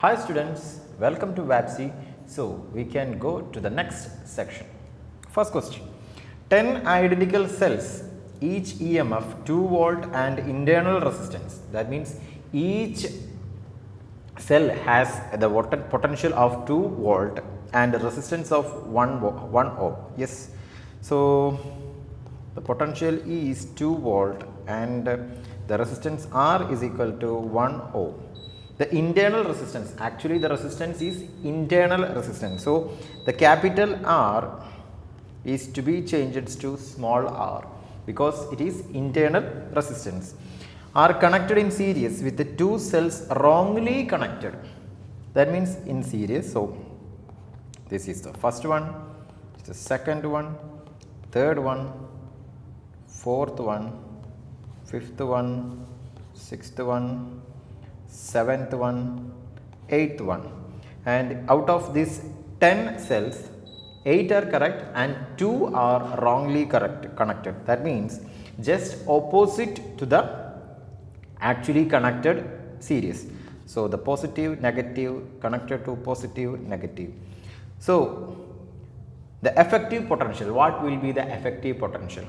Hi students, welcome to WAPC. So we can go to the next section. First question, 10 identical cells, each EMF 2 volt and internal resistance. That means each cell has the potential of 2 volt and resistance of 1 ohm. Yes, so the potential is 2 volt and the resistance R is equal to 1 ohm. The internal resistance, actually the resistance is internal resistance. So the capital R is to be changed to small r because it is internal resistance. Are connected in series with the two cells wrongly connected. That means in series. So this is the first one, the second one, third one, fourth one, fifth one, sixth one, seventh one, eighth one, and out of these 10 cells 8 are correct and 2 are wrongly connected. That means just opposite to the actually connected series. So the positive negative connected to positive negative. So the effective potential, what will be the effective potential?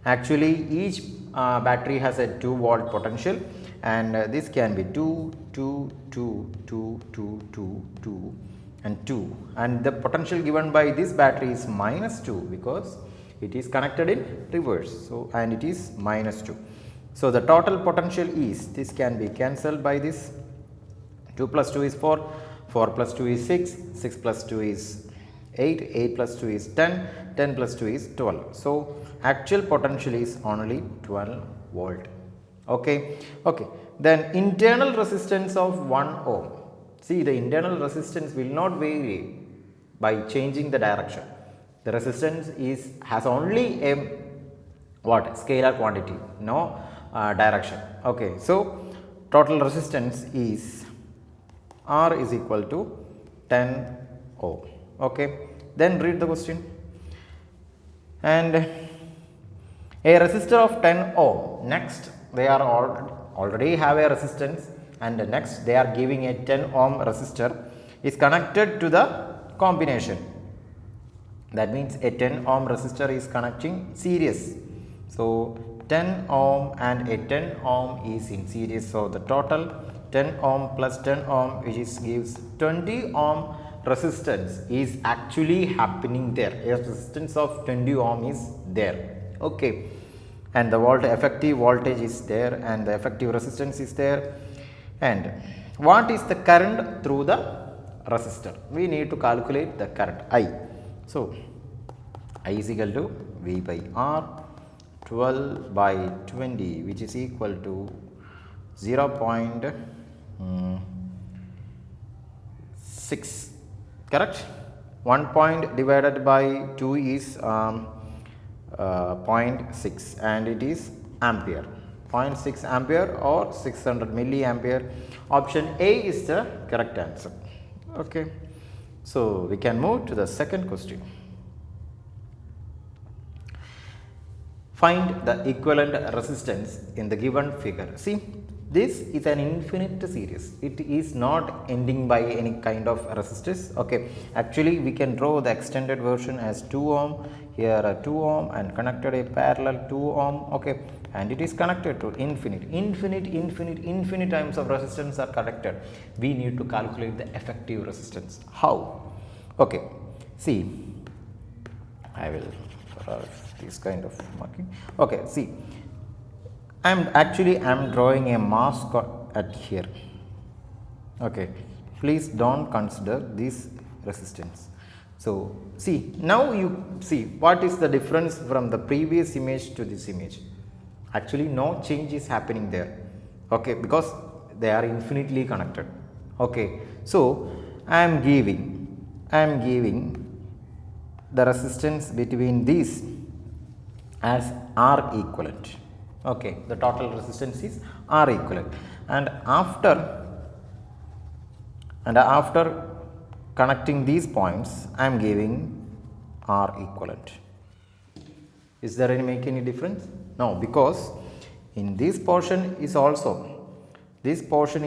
Actually each battery has a 2 volt potential and this can be 2, 2, 2, 2, 2, 2, 2 and 2, and the potential given by this battery is minus 2 because it is connected in reverse. So and it is minus 2. So the total potential is, this can be cancelled by this, 2 plus 2 is 4, 4 plus 2 is 6, 6 plus 2 is 8, 8 plus 2 is 10, 10 plus 2 is 12. So actual potential is only 12 volt. Okay. Then internal resistance of 1 ohm. See, the internal resistance will not vary by changing the direction. The resistance has only a scalar quantity, no direction. Okay. So total resistance is R is equal to 10 ohm. Okay. Then read the question. And a resistor of 10 ohm. Next, they are already have a resistance, and next they are giving a 10 ohm resistor is connected to the combination. That means a 10 ohm resistor is connecting series. So 10 ohm and a 10 ohm is in series. So the total 10 ohm plus 10 ohm which gives 20 ohm resistance is actually happening there. A resistance of 20 ohm is there. Okay, and the effective voltage is there and the effective resistance is there. And what is the current through the resistor? We need to calculate the current I. So I is equal to V by R, 12 by 20, which is equal to 0.6, correct? 1 point divided by 2 is 0.6 and it is ampere, 0.6 ampere or 600 milliampere. Option A is the correct answer. Okay, so we can move to the second question. Find the equivalent resistance in the given figure. See, this is an infinite series. It is not ending by any kind of resistors. Okay, actually we can draw the extended version as 2 ohm, here a 2 ohm and connected a parallel 2 ohm. Okay, and it is connected to infinite times of resistance are connected. We need to calculate the effective resistance. How? Okay, see, I will this kind of marking. Okay, see, I am drawing a mask at here. Okay, please don't consider this resistance. So see, now you see what is the difference from the previous image to this image. Actually no change is happening there. Okay, because they are infinitely connected. Okay, so I am giving the resistance between these as R equivalent. Okay, the total resistance is R equivalent, and after connecting these points I am giving R equivalent. Is there make any difference? No, because in this portion is also this portion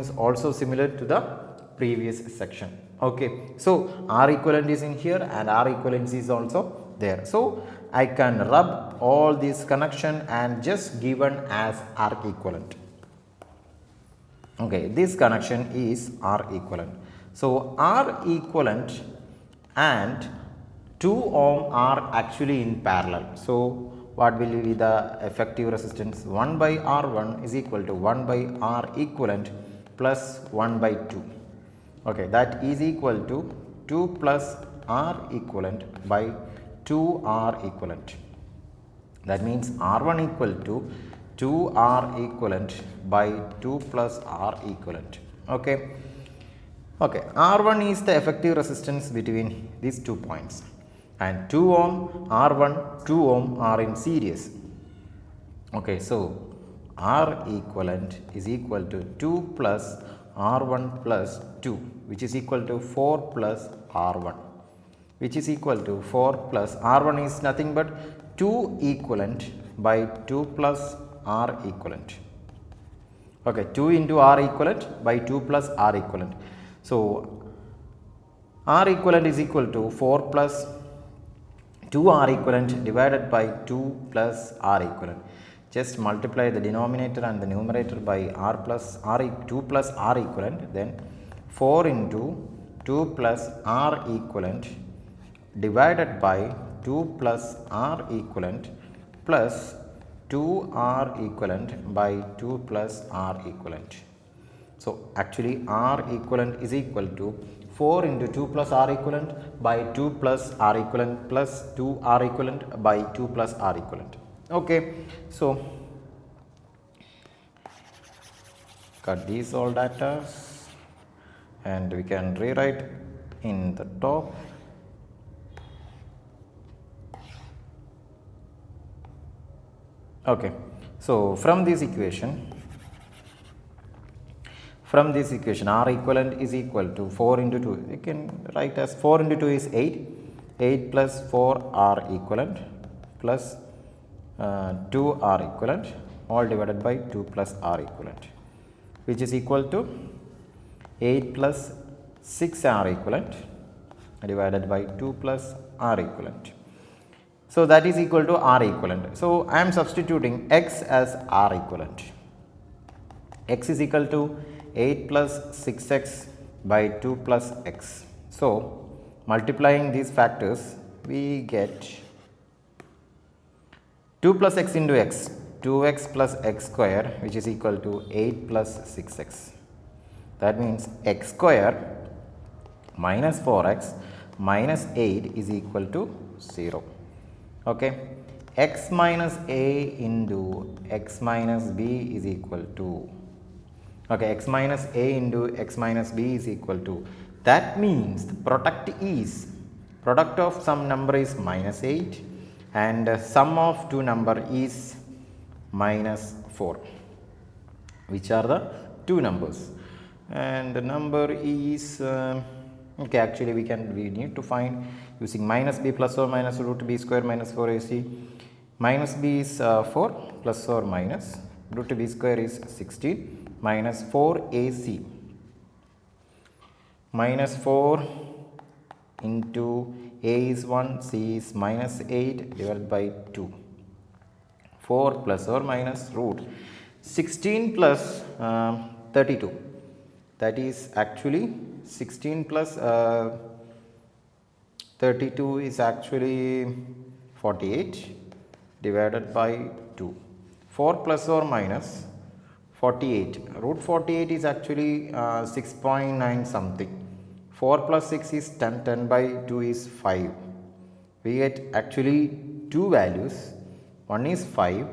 is also similar to the previous section. Okay, so R equivalent is in here and R equivalent is also there. So I can rub all these connection and just given as R equivalent. Okay, this connection is R equivalent. So R equivalent and 2 ohm are actually in parallel. So what will be the effective resistance? 1 by R1 is equal to 1 by R equivalent plus 1 by 2. Okay, that is equal to 2 plus R equivalent by 2 R equivalent. That means R1 equal to 2 R equivalent by 2 plus R equivalent. Okay. Okay, R1 is the effective resistance between these 2 points, and 2 ohm, R1, 2 ohm are in series. Okay, so R equivalent is equal to 2 plus R1 plus 2, which is equal to 4 plus R1, which is equal to 4 plus R1 is nothing but 2 equivalent by 2 plus R equivalent. Okay, 2 into R equivalent by 2 plus R equivalent. So R equivalent is equal to 4 plus 2 R equivalent divided by 2 plus R equivalent. Just multiply the denominator and the numerator by R plus R 2 plus R equivalent, then 4 into 2 plus R equivalent divided by 2 plus R equivalent plus 2 R equivalent by 2 plus R equivalent. So actually R equivalent is equal to 4 into 2 plus R equivalent by 2 plus R equivalent plus 2 R equivalent by 2 plus R equivalent. Okay, so cut these all data and we can rewrite in the top. Okay, so from this equation R equivalent is equal to 4 into 2, you can write as 4 into 2 is 8 plus 4 R equivalent plus 2 R equivalent all divided by 2 plus R equivalent, which is equal to 8 plus 6 R equivalent divided by 2 plus R equivalent. So that is equal to R equivalent. So I am substituting X as R equivalent. X is equal to 8 plus 6x by 2 plus x. So multiplying these factors we get 2 plus x into x, 2x plus x square, which is equal to 8 plus 6x. That means x square minus 4x minus 8 is equal to 0. Okay, x minus a into x minus b is equal to, okay, x minus a into x minus b is equal to, that means the product of some number is minus 8 and sum of two number is minus 4. Which are the two numbers? And the number is okay, actually we need to find using minus b plus or minus root b square minus 4ac. Minus b is 4 plus or minus root b square is 16 minus 4ac. Minus 4 into a is 1, c is minus 8 divided by 2. 4 plus or minus root 16 plus 32. That is actually 16 plus 32 is actually 48 divided by 2. 4 plus or minus 48. Root 48 is actually 6.9 something. 4 plus 6 is 10. 10 by 2 is 5. We get actually two values. One is 5,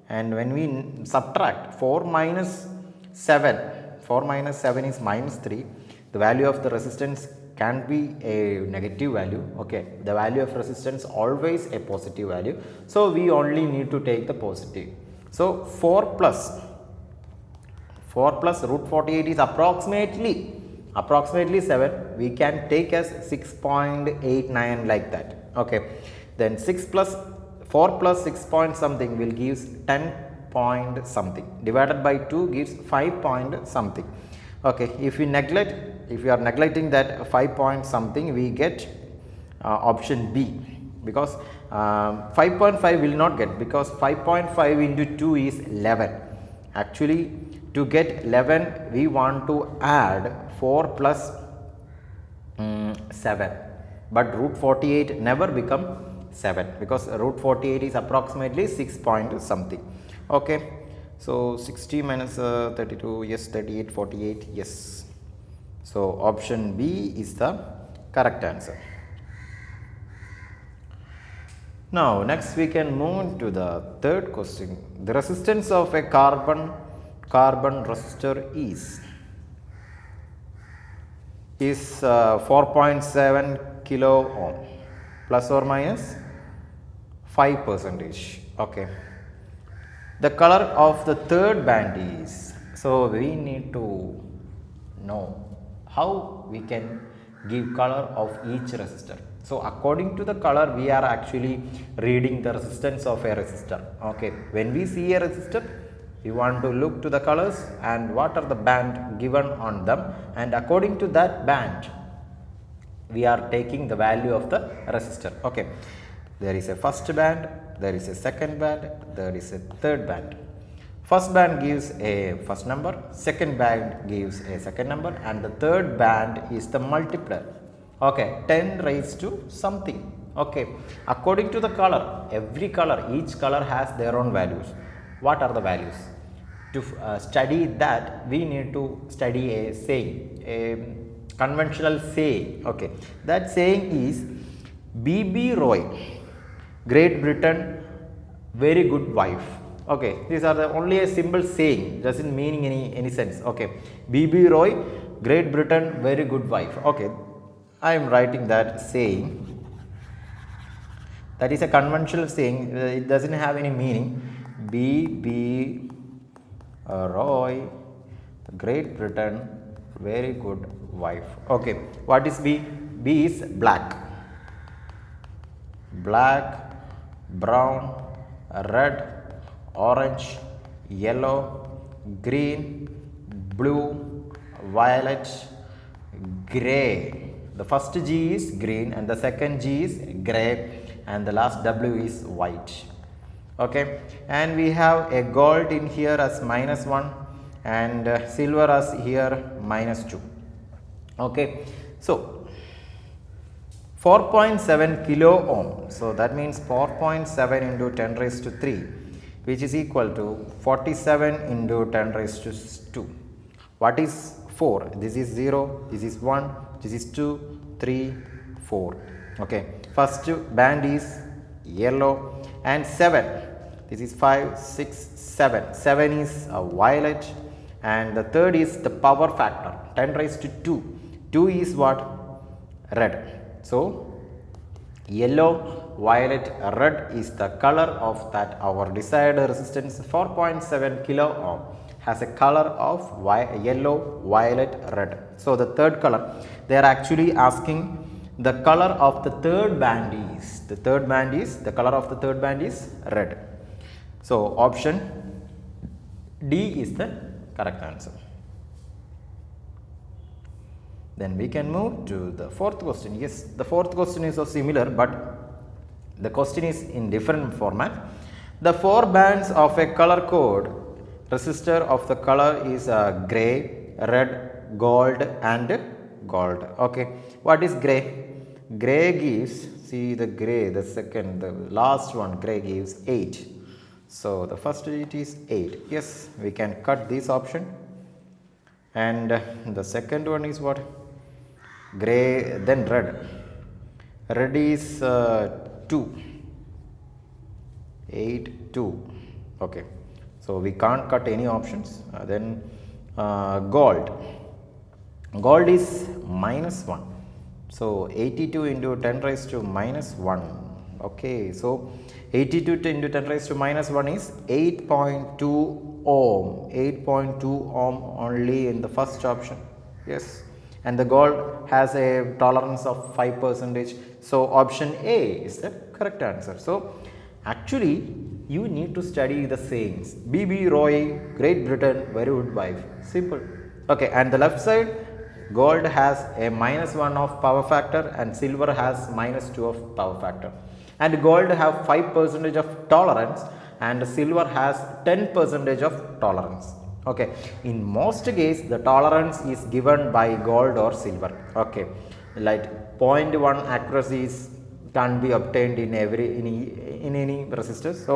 and when we subtract 4 minus 7, 4 minus 7 is minus 3. The value of the resistance can be a negative value. Okay, the value of resistance always a positive value. So we only need to take the positive. So 4 plus root 48 is approximately 7. We can take as 6.89 like that. Okay, then 4 plus 6 point something will give 10 point something, divided by 2 gives 5 point something. Okay, if we are neglecting that 5 point something, we get option B, because 5.5 will not get, because 5.5 into 2 is 11. Actually, to get 11 we want to add 4 plus 7, but root 48 never become 7, because root 48 is approximately 6 point something. Okay, so 60 minus 32, yes, 38, 48, yes. So option B is the correct answer. Now next we can move to the third question. The resistance of a carbon resistor is 4.7 kilo ohm, plus or minus 5%. Okay, the color of the third band is, so we need to know how we can give color of each resistor. So according to the color we are actually reading the resistance of a resistor. Okay, when we see a resistor, we want to look to the colors and what are the band given on them, and according to that band we are taking the value of the resistor. Okay, there is a first band, there is a second band, there is a third band. First band gives a first number, second band gives a second number, and the third band is the multiplier. Okay, 10 raised to something. Okay, according to the color, each color has their own values. What are the values? To study that, we need to study a saying, a conventional saying. Okay, that saying is B.B. Roy, Great Britain, very good wife. Okay, these are the only a simple saying, doesn't meaning any sense. Okay, B.B. Roy, Great Britain, very good wife. Okay, I am writing that saying. That is a conventional saying, it doesn't have any meaning. B.B. Roy, Great Britain, very good wife. Okay, what is B? B is black. Black, brown, red, orange, yellow, green, blue, violet, grey. The first G is green and the second G is grey and the last W is white. Okay, and we have a gold in here as -1 and silver as here -2. Okay, so 4.7 kilo ohm, so that means 4.7 into 10 raised to 3, which is equal to 47 into 10 raised to 2. What is 4? This is 0, this is 1, this is 2, 3, 4. Okay, first band is yellow, and 7, this is 5, 6, 7. 7 is violet, and the third is the power factor, 10 raised to 2. 2 is what? Red. So yellow, violet, red is the color of that our desired resistance. 4.7 kilo ohm has a color of yellow, violet, red. So the third color, they are actually asking the color of the third band is, the color of the third band is red. So option D is the correct answer. Then we can move to the fourth question. Yes, the fourth question is also similar, but the question is in different format. The 4 bands of a color code resistor of the color is gray, red, gold and gold. Okay, what is gray? Gray gives, see the gray, the second, the last one, gray gives 8. So the first digit is 8. Yes, we can cut this option. And the second one is what? Gray, then red. Red is 2. 8, 2. Okay, so we can't cut any options. Then gold. Gold is -1. So 82 into 10 raised to -1. Okay, so 82 into 10 raised to -1 is 8.2 ohm. 8.2 ohm only in the first option. Yes, and the gold has a tolerance of 5%. So option A is the correct answer. So actually you need to study the sayings. B.B. Roy, Great Britain, very good wife. Simple. Okay, and the left side, gold has a -1 of power factor and silver has -2 of power factor. And gold have 5% of tolerance and silver has 10% of tolerance. Okay, in most case the tolerance is given by gold or silver. Okay, like 0.1 accuracies can be obtained in any resistor. So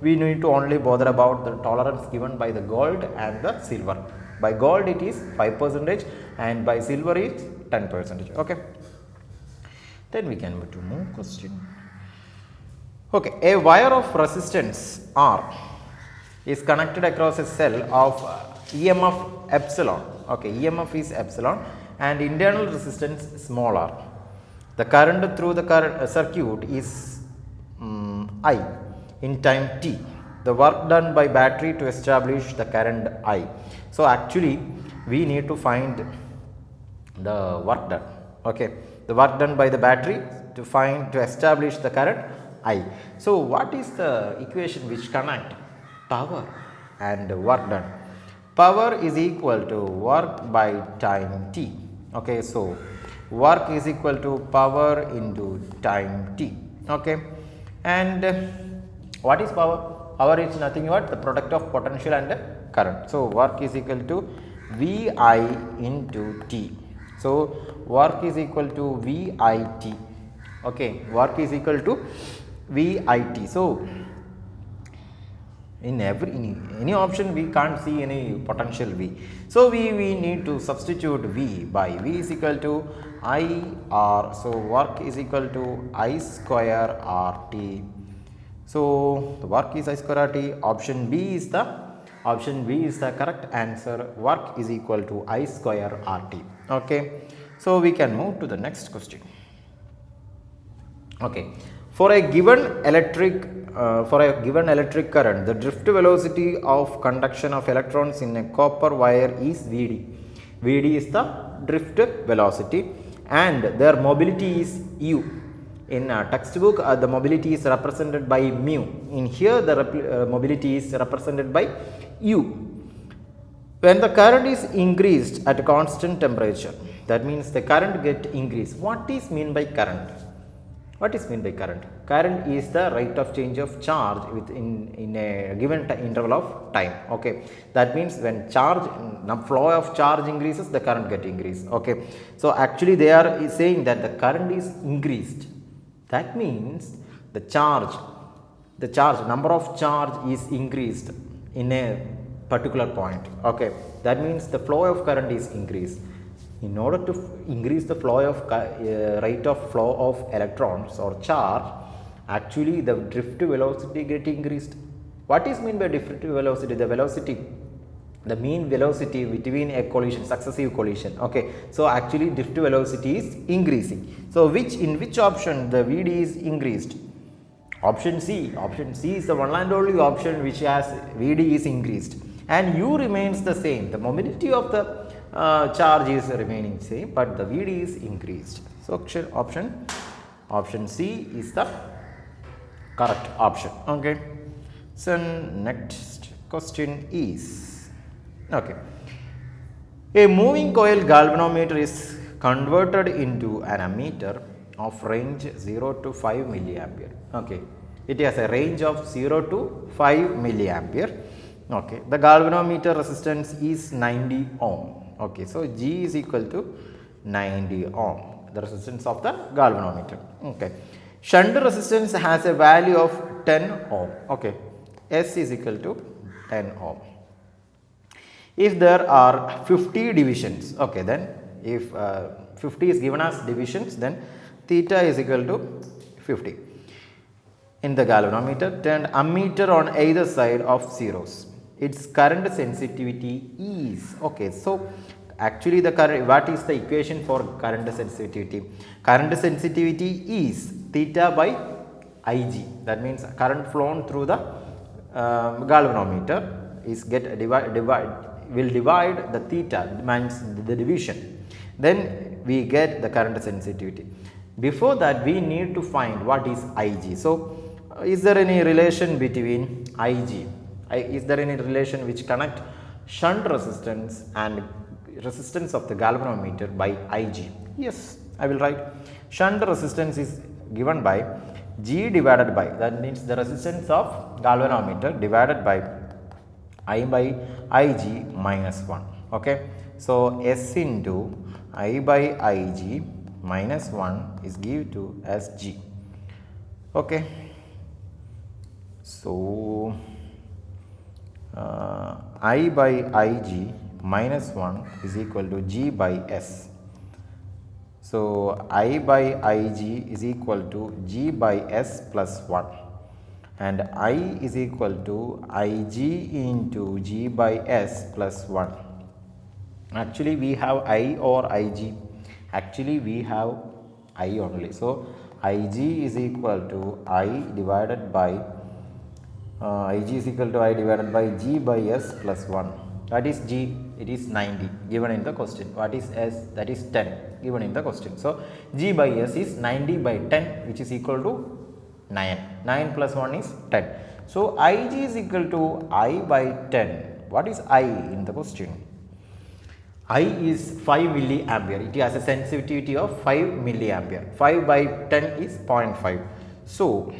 we need to only bother about the tolerance given by the gold and the silver. By gold it is 5% and by silver it is 10%. Okay, then we can move to more question. Okay, a wire of resistance R is connected across a cell of EMF epsilon. Okay, EMF is epsilon and internal resistance small r. The current through the circuit is I in time t. The work done by battery to establish the current I. So actually we need to find the work done. Okay, the work done by the battery to establish the current I. So what is the equation which connect power and work done? Power is equal to work by time t. Okay, so work is equal to power into time t. Okay, and what is power? Power is nothing but the product of potential and current. So work is equal to VI into t. So work is equal to VIT. Okay, work is equal to VIT. So in any option we can't see any potential V. So we need to substitute V by V is equal to IR. So work is equal to I square RT. So the work is I square RT. Option B is the correct answer. Work is equal to I square RT. Okay, so we can move to the next question. Okay, for a given electric current, the drift velocity of conduction of electrons in a copper wire is Vd. Vd is the drift velocity and their mobility is U. In a textbook, the mobility is represented by mu. In here, the mobility is represented by U. When the current is increased at a constant temperature, that means the current get increased. What is mean by current? What is mean by current? Current is the rate of change of charge in a given interval of time. Okay, that means when flow of charge increases, the current get increased. Okay, so actually they are saying that the current is increased. That means the number of charge is increased in a particular point. Okay, that means the flow of current is increased. In order to increase the flow of rate of flow of electrons or charge, actually the drift velocity get increased. What is mean by drift velocity? The mean velocity between a collision, successive collision. Okay, so actually drift velocity is increasing. So in which option the Vd is increased? Option C. Option C is the one and only option which has Vd is increased and U remains the same. The mobility of the charge is remaining same, but the Vd is increased. So option C is the correct option. Okay, so next question is, okay, a moving coil galvanometer is converted into an ammeter of range 0 to 5 milliampere. Okay, it has a range of 0 to 5 milliampere. Okay, the galvanometer resistance is 90 ohm. Okay, so G is equal to 90 ohm, the resistance of the galvanometer. Okay, shunt resistance has a value of 10 ohm. Okay, S is equal to 10 ohm. If there are 50 divisions, okay, then if 50 is given as divisions, then theta is equal to 50 in the galvanometer and ammeter on either side of zeros. Its current sensitivity is, okay, so actually the current, what is the equation for current sensitivity? Current sensitivity is theta by Ig. That means current flown through the galvanometer is will divide the theta, means the division. Then we get the current sensitivity. Before that we need to find what is Ig. So Is there any relation between Ig? Is there any relation which connect shunt resistance and resistance of the galvanometer by Ig? Yes, I will write shunt resistance is given by G divided by, that means the resistance of galvanometer divided by I by Ig minus 1. Okay, so S into I by Ig minus 1 is given to as G. Okay, so I by Ig minus 1 is equal to G by S. So I by Ig is equal to G by S plus 1, and I is equal to Ig into G by S plus 1. Actually we have I or Ig? Actually we have I only. So Ig is equal to I divided by Ig is equal to I divided by G by S plus 1. That is G, it is 90 given in the question. What is S? That is 10 given in the question. So G by S is 90 by 10, which is equal to 9. 9 plus 1 is 10. So Ig is equal to I by 10. What is I in the question? I is 5 milliampere. It has a sensitivity of 5 milliampere. 5 by 10 is 0.5. So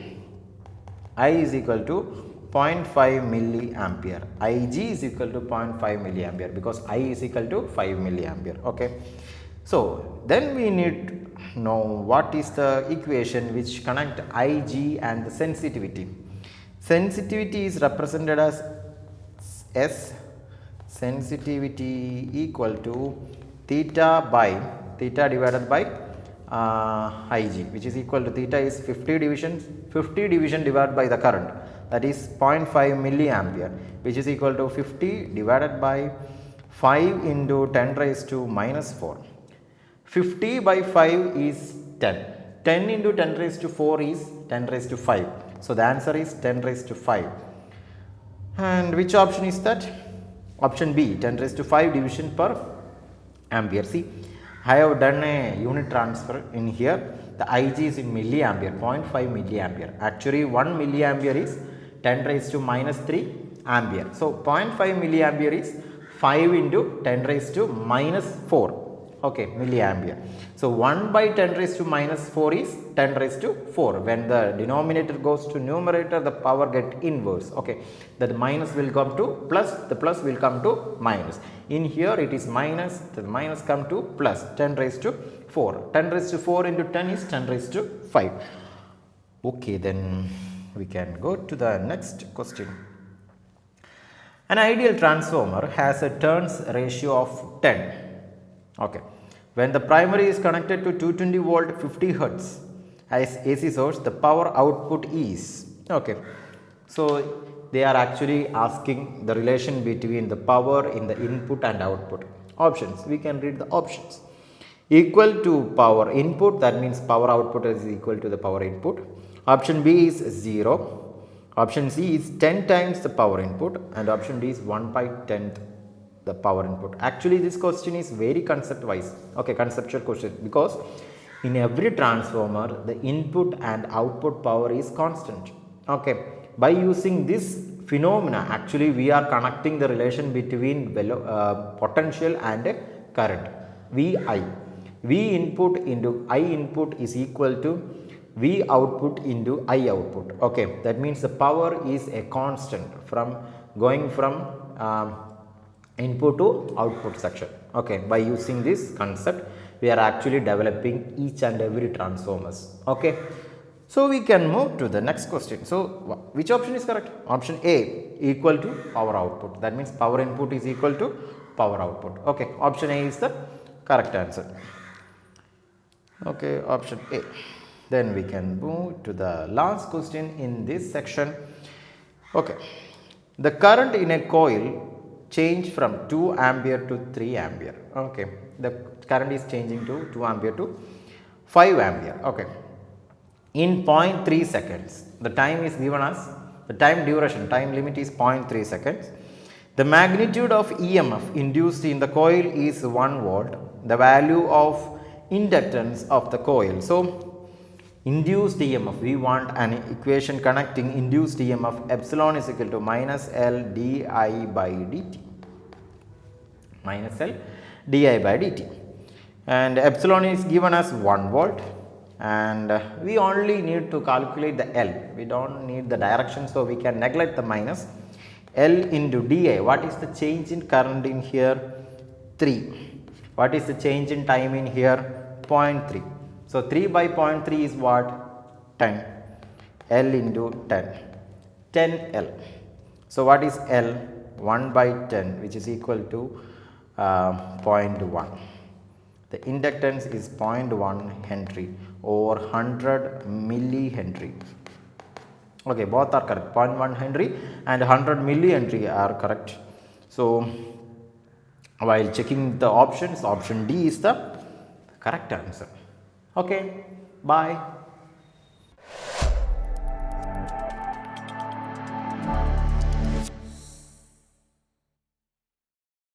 I is equal to 0.5 milliampere. Ig is equal to 0.5 milliampere because I is equal to 5 milliampere. Okay. So then we need to know what is the equation which connect Ig and the sensitivity. Sensitivity is represented as S, sensitivity equal to theta by theta divided by Ig, which is equal to theta is 50 division divided by the current, that is 0.5 milliampere, which is equal to 50 divided by 5 into 10 raised to minus 4. 50 by 5 is 10. 10 into 10 raised to 4 is 10 raised to 5. So the answer is 10 raised to 5. And which option is that? Option B, 10 raised to 5 division per ampere. See, I have done a unit transfer in here. The Ig is in milliampere, 0.5 milliampere. Actually 1 milliampere is 10 raised to minus 3 ampere. So 0.5 milliampere is 5 into 10 raised to minus 4. Okay, milliampere. So 1 by 10 raised to minus 4 is 10 raised to 4. When the denominator goes to numerator, the power get inverse. Okay, that minus will come to plus, the plus will come to minus. In here it is minus, the minus come to plus, 10 raised to 4. 10 raised to 4 into 10 is 10 raised to 5. Okay, then we can go to the next question. An ideal transformer has a turns ratio of 10. Okay, when the primary is connected to 220 volt 50 hertz as AC source, the power output is, okay, so they are actually asking the relation between the power in the input and output. Options, we can read the options. Equal to power input, that means power output is equal to the power input. Option B is 0. Option C is 10 times the power input, and option D is 1 by 10th the power input. Actually this question is very concept wise, okay, conceptual question, because in every transformer the input and output power is constant. Okay, by using this phenomena, actually we are connecting the relation between potential and current. Vi, V input into I input is equal to V output into I output. Okay, that means the power is a constant from going from input to output section. Okay, by using this concept we are actually developing each and every transformers. Okay, so we can move to the next question. So which option is correct? Option A, equal to power output, that means power input is equal to power output. Okay, option A is the correct answer. Okay, option A. Then we can move to the last question in this section. Okay, the current in a coil change from 2 ampere to 3 ampere. Okay, the current is changing to 2 ampere to 5 ampere. Okay, in 0.3 seconds. The time is given as, the time duration, time limit is 0.3 seconds. The magnitude of EMF induced in the coil is 1 volt. The value of inductance of the coil. So Induced EMF, we want an equation connecting induced EMF epsilon is equal to minus L di by dt, minus L di by dt, and epsilon is given as 1 volt, and we only need to calculate the L, we do not need the direction, so we can neglect the minus. L into di, what is the change in current in here? 3. What is the change in time in here? 0.3. So 3 by 0.3 is what? 10. L into 10. 10 L. So what is L? 1 by 10, which is equal to 0.1. The inductance is 0.1 Henry or 100 millihenry. Okay, both are correct. 0.1 Henry and 100 millihenry are correct. So while checking the options, option D is the correct answer. Okay, bye.